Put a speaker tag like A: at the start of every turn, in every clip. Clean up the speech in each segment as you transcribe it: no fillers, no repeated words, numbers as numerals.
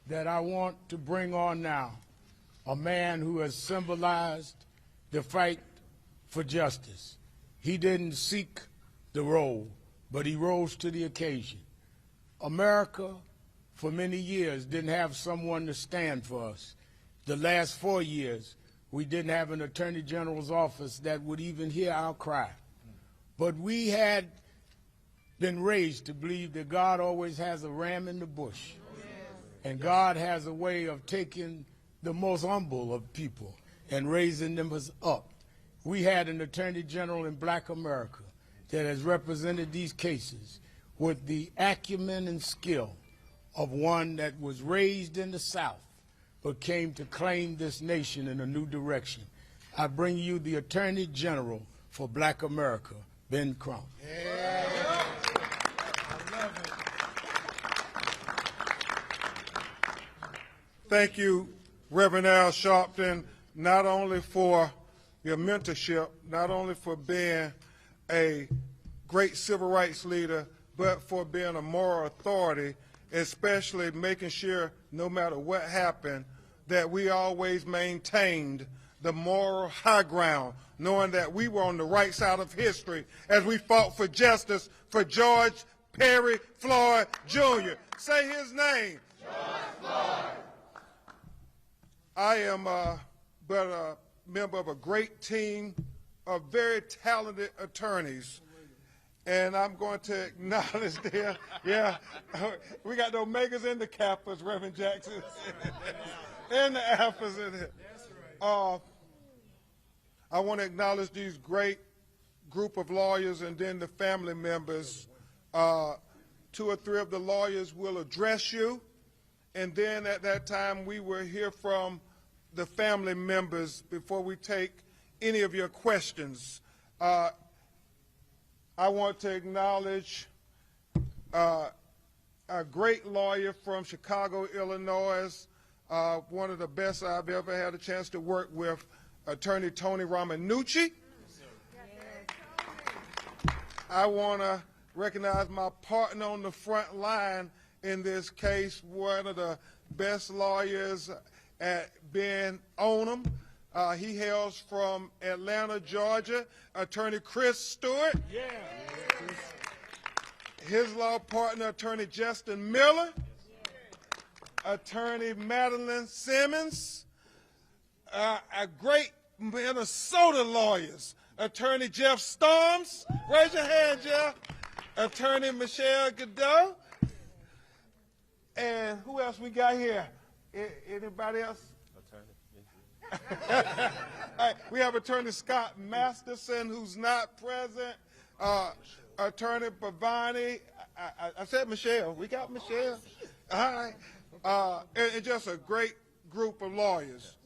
A: that I want to bring on now, a man who has symbolized the fight for justice. He didn't seek the role, but he rose to the occasion. America, for many years, didn't have someone to stand for us. The last 4 years, we didn't have an Attorney General's office that would even hear our cry. But we had been raised to believe that God always has a ram in the bush. And God has a way of taking the most humble of people and raising them up. We had an Attorney General in Black America that has represented these cases with the acumen and skill of one that was raised in the South but came to claim this nation in a new direction. I bring you the Attorney General for Black America, Ben Crump.
B: Yeah. I love it. Thank you, Reverend Al Sharpton, not only for your mentorship, not only for being a great civil rights leader, but for being a moral authority, especially making sure no matter what happened, that we always maintained the moral high ground, knowing that we were on the right side of history as we fought for justice for George Perry Floyd Jr. Say his name.
C: George Floyd.
B: I am but a member of a great team of very talented attorneys. And I'm going to acknowledge there, yeah, we got the Omegas and the Kappas, Reverend Jackson, and the Alphas in here. I want to acknowledge these great group of lawyers and then the family members. 2 or 3 of the lawyers will address you. And then at that time, we will hear from the family members before we take any of your questions. I want to acknowledge a great lawyer from Chicago, Illinois, one of the best I've ever had a chance to work with, Attorney Tony Romanucci. I want to recognize my partner on the front line in this case, one of the best lawyers at Ben Onum. He hails from Atlanta, Georgia, Attorney Chris Stewart.
A: Yeah.
B: His law partner, Attorney Justin Miller. Attorney Madeline Simmons. A great Minnesota lawyers, Attorney Jeff Storms. Raise your hand, Jeff. Attorney Michelle Godot. And who else we got here? Anybody else? All right, we have Attorney Scott Masterson, who's not present. Attorney Pavani. I said Michelle. We got Michelle. All right. And just a great group of lawyers.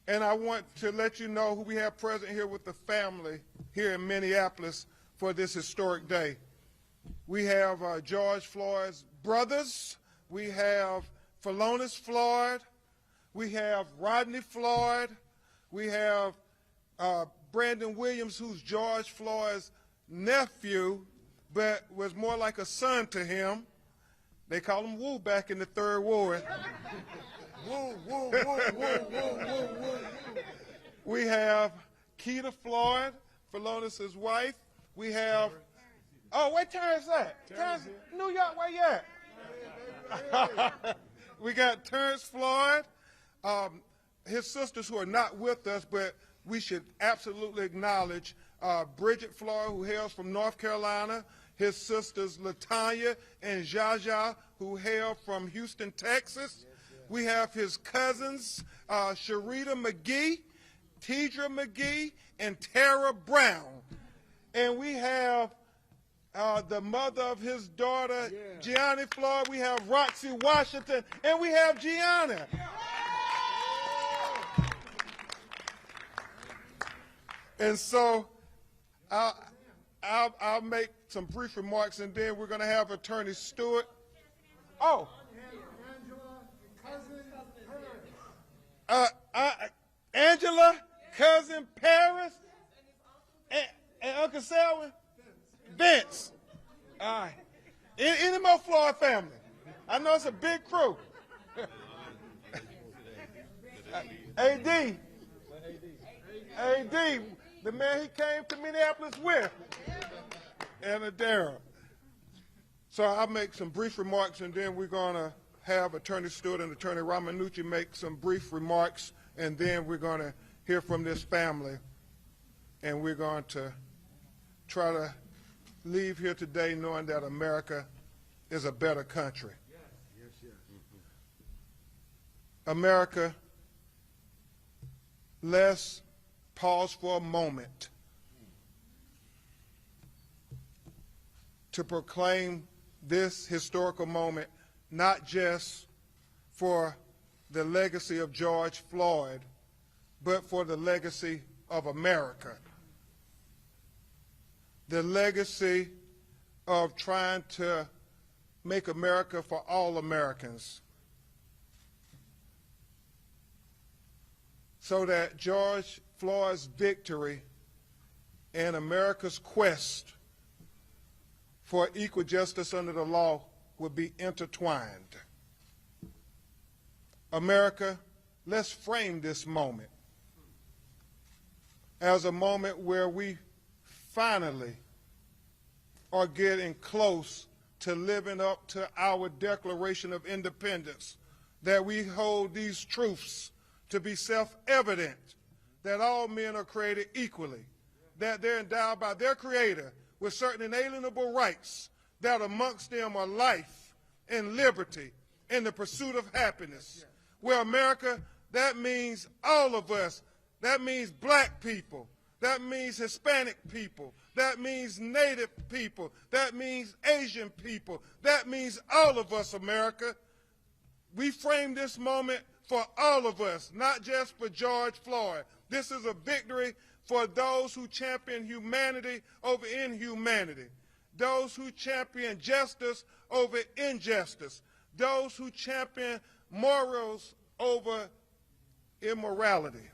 B: And I want to let you know who we have present here with the family here in Minneapolis for this historic day. We have George Floyd's brothers. We have Philonise Floyd. We have Rodney Floyd. We have Brandon Williams, who's George Floyd's nephew, but was more like a son to him. They call him Woo back in the 3rd Ward. Woo, woo, woo, woo, woo, woo, woo. We have Keita Floyd, Philonice's wife. We have, oh, where Terrence at? Terrence, New York, where you at? We got Terrence Floyd. His sisters who are not with us, but we should absolutely acknowledge Bridget Floyd, who hails from North Carolina, his sisters LaTanya and Jaja, who hail from Houston, Texas. We have his cousins, Sharita McGee, Tidra McGee, and Tara Brown. And we have the mother of his daughter, Gianni Floyd. We have Roxy Washington, and we have Gianna. And so I'll make some brief remarks, and then we're going to have Attorney Stewart. Oh. Angela, cousin Paris, and Uncle Selwyn, Vince. All right. Any more Floyd family? I know it's a big crew. AD. AD, the man he came to Minneapolis with. And Adara. So I'll make some brief remarks, and then we're going to have Attorney Stewart and Attorney Ramanucci make some brief remarks, and then we're going to hear from this family, and we're going to try to leave here today knowing that America is a better country. America, let's pause for a moment to proclaim this historical moment, not just for the legacy of George Floyd, but for the legacy of America. The legacy of trying to make America for all Americans, so that George Floyd's victory and America's quest for equal justice under the law will be intertwined. America, let's frame this moment as a moment where we finally are getting close to living up to our Declaration of Independence, that we hold these truths to be self-evident, that all men are created equally, that they're endowed by their Creator with certain inalienable rights, that amongst them are life and liberty and the pursuit of happiness. Where America, that means all of us. That means black people. That means Hispanic people. That means Native people. That means Asian people. That means all of us, America. We frame this moment for all of us, not just for George Floyd. This is a victory for those who champion humanity over inhumanity, those who champion justice over injustice, those who champion morals over immorality.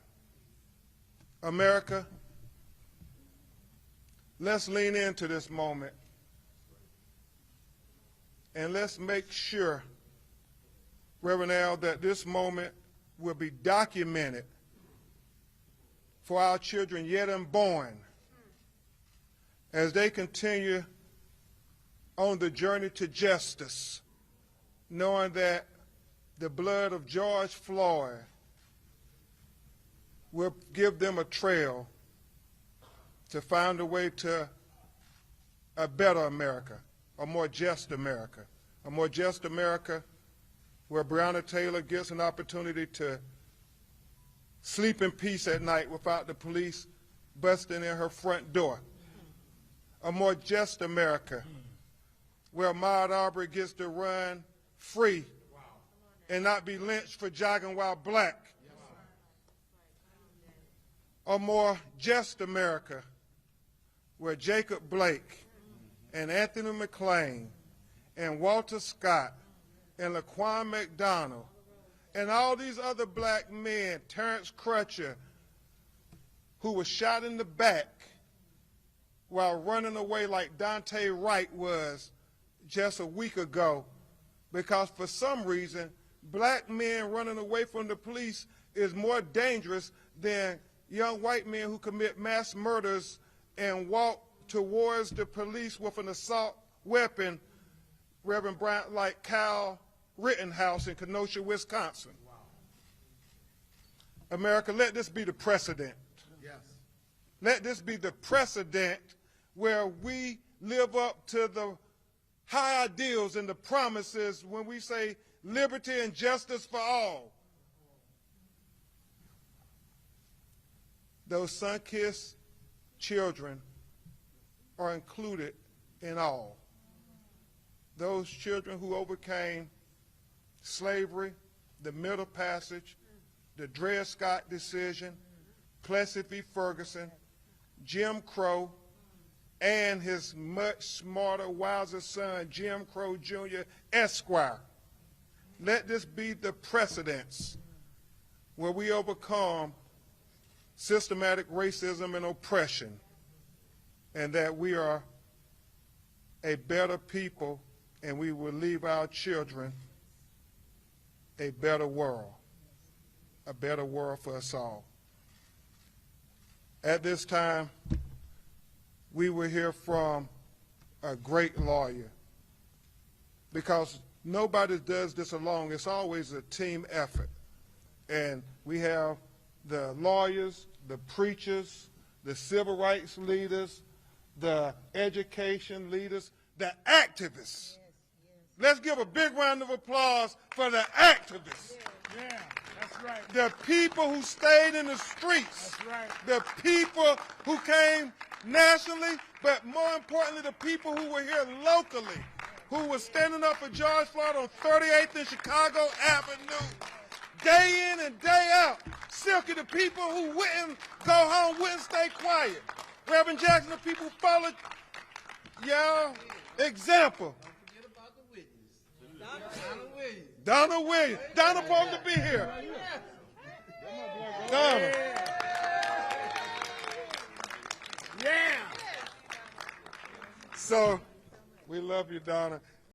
B: America, let's lean into this moment, and let's make sure, Reverend Al, that this moment will be documented for our children yet unborn as they continue on the journey to justice, knowing that the blood of George Floyd will give them a trail to find a way to a better America, a more just America, where Breonna Taylor gets an opportunity to sleep in peace at night without the police busting in her front door. A more just America, where Ahmaud Arbery gets to run free and not be lynched for jogging while black. A more just America, where Jacob Blake and Anthony McLean and Walter Scott and Laquan McDonald and all these other black men, Terrence Crutcher, who was shot in the back while running away like Dante Wright was just a week ago, because for some reason, black men running away from the police is more dangerous than young white men who commit mass murders and walk towards the police with an assault weapon, Reverend Bryant, like Kyle Rittenhouse in Kenosha, Wisconsin. Wow. America, let this be the precedent. Yes. Let this be the precedent where we live up to the high ideals and the promises when we say liberty and justice for all. Those sun-kissed children are included in all. Those children who overcame slavery, the Middle Passage, the Dred Scott decision, Plessy v. Ferguson, Jim Crow, and his much smarter, wiser son, Jim Crow Jr., Esquire. Let this be the precedence where we overcome systematic racism and oppression, and that we are a better people, and we will leave our children a better world for us all. At this time, we will hear from a great lawyer, because nobody does this alone. It's always a team effort. And we have the lawyers, the preachers, the civil rights leaders, the education leaders, the activists. Let's give a big round of applause for the activists.
A: Yeah, that's right.
B: The people who stayed in the streets.
A: That's right.
B: The people who came nationally, but more importantly, the people who were here locally, who were standing up for George Floyd on 38th and Chicago Avenue, day in and day out. Silky, the people who wouldn't go home, wouldn't stay quiet. Reverend Jackson, the people who followed y'all example. Donna Williams. Donna supposed to be here. Donna.
A: Yeah.
B: So, we love you, Donna.